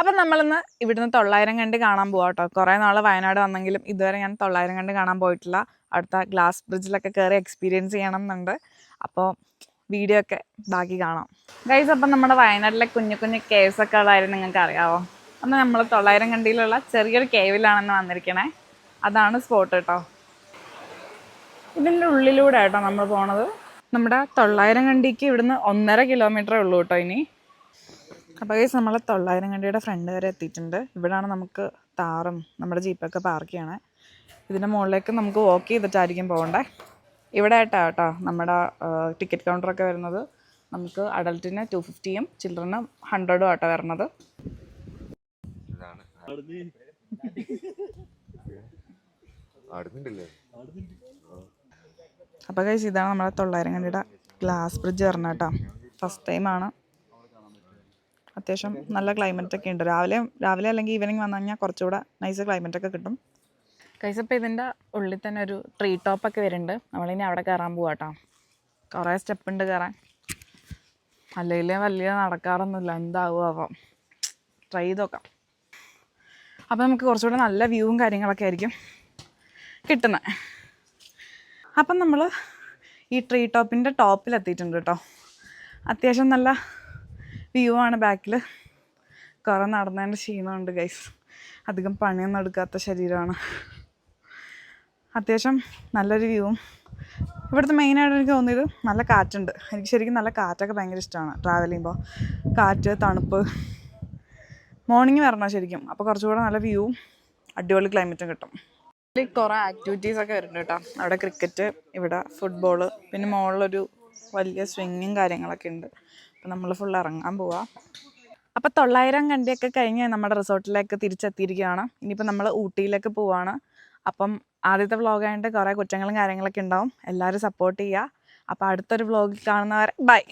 അപ്പം നമ്മളിന്ന് ഇവിടുന്ന് 900 കണ്ടി കാണാൻ പോവാം കേട്ടോ. കുറേ നാൾ വയനാട് വന്നെങ്കിലും ഇതുവരെ ഞാൻ 900 കണ്ടി കാണാൻ പോയിട്ടില്ല. അടുത്ത ഗ്ലാസ് ബ്രിഡ്ജിലൊക്കെ കയറി എക്സ്പീരിയൻസ് ചെയ്യണം എന്നുണ്ട്. അപ്പോൾ വീഡിയോ ഒക്കെ ബാക്കി കാണാം ഗൈസ്. അപ്പം നമ്മുടെ വയനാട്ടിലെ കുഞ്ഞു കുഞ്ഞു കേവ്സൊക്കെ ഉള്ളതായിരുന്നു നിങ്ങൾക്ക് അറിയാമോ? അന്ന് നമ്മൾ 900 കണ്ടിയിലുള്ള ചെറിയൊരു കേവിലാണെന്ന് വന്നിരിക്കണേ. അതാണ് സ്പോട്ട് കേട്ടോ. ഇതിൻ്റെ ഉള്ളിലൂടെ കേട്ടോ നമ്മൾ പോണത്. നമ്മുടെ 900 കണ്ടിക്ക് ഇവിടുന്ന് 1.5 കിലോമീറ്ററേ ഉള്ളൂ കേട്ടോ ഇനി. അപ്പോൾ ഗൈസ് നമ്മൾ 900 കണ്ടിയുടെ ഫ്രണ്ട് വരെ എത്തിയിട്ടുണ്ട്. ഇവിടെയാണ് നമുക്ക് താറും നമ്മുടെ ജീപ്പൊക്കെ പാർക്ക് ചെയ്യണേ. ഇതിൻ്റെ മുകളിലേക്ക് നമുക്ക് വാക്ക് ചെയ്തിട്ടായിരിക്കും പോകണ്ടേ. ഇവിടെ ആയിട്ടാണ് കേട്ടോ നമ്മുടെ ടിക്കറ്റ് കൗണ്ടറൊക്കെ വരുന്നത്. നമുക്ക് അഡൽട്ടിന് 250യും ചിൽഡ്രന് 100ഉം ആട്ടോ വരുന്നത്. അപ്പോൾ ഗൈസ് ഇതാണ് നമ്മുടെ 900 കണ്ടിയുടെ ഗ്ലാസ് ബ്രിഡ്ജ് പറഞ്ഞ കേട്ടോ. ഫസ്റ്റ് ടൈമാണ്. അത്യാവശ്യം നല്ല ക്ലൈമറ്റൊക്കെ ഉണ്ട്. രാവിലെ അല്ലെങ്കിൽ ഈവനിങ് വന്നു കഴിഞ്ഞാൽ കുറച്ചുകൂടെ നൈസ് ക്ലൈമറ്റൊക്കെ കിട്ടും. ഗൈസ് അപ്പോൾ ഇതിൻ്റെ ഉള്ളിൽ തന്നെ ഒരു ട്രീ ടോപ്പൊക്കെ വരുന്നുണ്ട്. നമ്മളിനി അവിടെ കയറാൻ പോവാം കേട്ടോ. കുറേ സ്റ്റെപ്പ് ഉണ്ട് കയറാൻ. അല്ലെങ്കിൽ വലിയ നടക്കാറൊന്നുമില്ല. എന്താവും ആവാം, ട്രൈ ചെയ്ത് നോക്കാം. അപ്പോൾ നമുക്ക് കുറച്ചുകൂടെ നല്ല വ്യൂവും കാര്യങ്ങളൊക്കെ ആയിരിക്കും കിട്ടുന്നത്. അപ്പം നമ്മൾ ഈ ട്രീ ടോപ്പിൻ്റെ ടോപ്പിലെത്തിയിട്ടുണ്ട് കേട്ടോ. അത്യാവശ്യം നല്ല വ്യൂ ആണ് ബാക്കിൽ. കുറേ നടന്നതിൻ്റെ ക്ഷീണമുണ്ട് ഗൈസ്. അധികം പണിയൊന്നും എടുക്കാത്ത ശരീരമാണ്. അത്യാവശ്യം നല്ലൊരു വ്യൂവും. ഇവിടുത്തെ മെയിനായിട്ട് എനിക്ക് തോന്നിയത് നല്ല കാറ്റുണ്ട്. എനിക്ക് ശരിക്കും നല്ല കാറ്റൊക്കെ ഭയങ്കര ഇഷ്ടമാണ് ട്രാവൽ ചെയ്യുമ്പോൾ. കാറ്റ്, തണുപ്പ്. മോർണിംഗ് വരണം ശരിക്കും. അപ്പോൾ കുറച്ചുകൂടെ നല്ല വ്യൂവും അടിപൊളി ക്ലൈമറ്റും കിട്ടും. ഇതിൽ കുറേ ആക്ടിവിറ്റീസൊക്കെ വരുന്നുണ്ട് കേട്ടോ. അവിടെ ക്രിക്കറ്റ്, ഇവിടെ ഫുട്ബോൾ, പിന്നെ മുകളിലൊരു വലിയ സ്വിങ്ങും കാര്യങ്ങളൊക്കെ ഉണ്ട്. അപ്പം നമ്മൾ ഫുൾ ഇറങ്ങാൻ പോവാം. അപ്പോൾ 900 കണ്ടിയൊക്കെ കഴിഞ്ഞ് നമ്മുടെ റിസോർട്ടിലേക്ക് തിരിച്ചെത്തിയിരിക്കുകയാണ്. ഇനിയിപ്പോൾ നമ്മൾ ഊട്ടിയിലേക്ക് പോവാണ്. അപ്പം ആദ്യത്തെ വ്ളോഗായിട്ട് കുറേ കുറ്റങ്ങളും കാര്യങ്ങളൊക്കെ ഉണ്ടാവും. എല്ലാവരും സപ്പോർട്ട് ചെയ്യുക. അപ്പോൾ അടുത്തൊരു വ്ളോഗിൽ കാണുന്നവരെ ബൈ.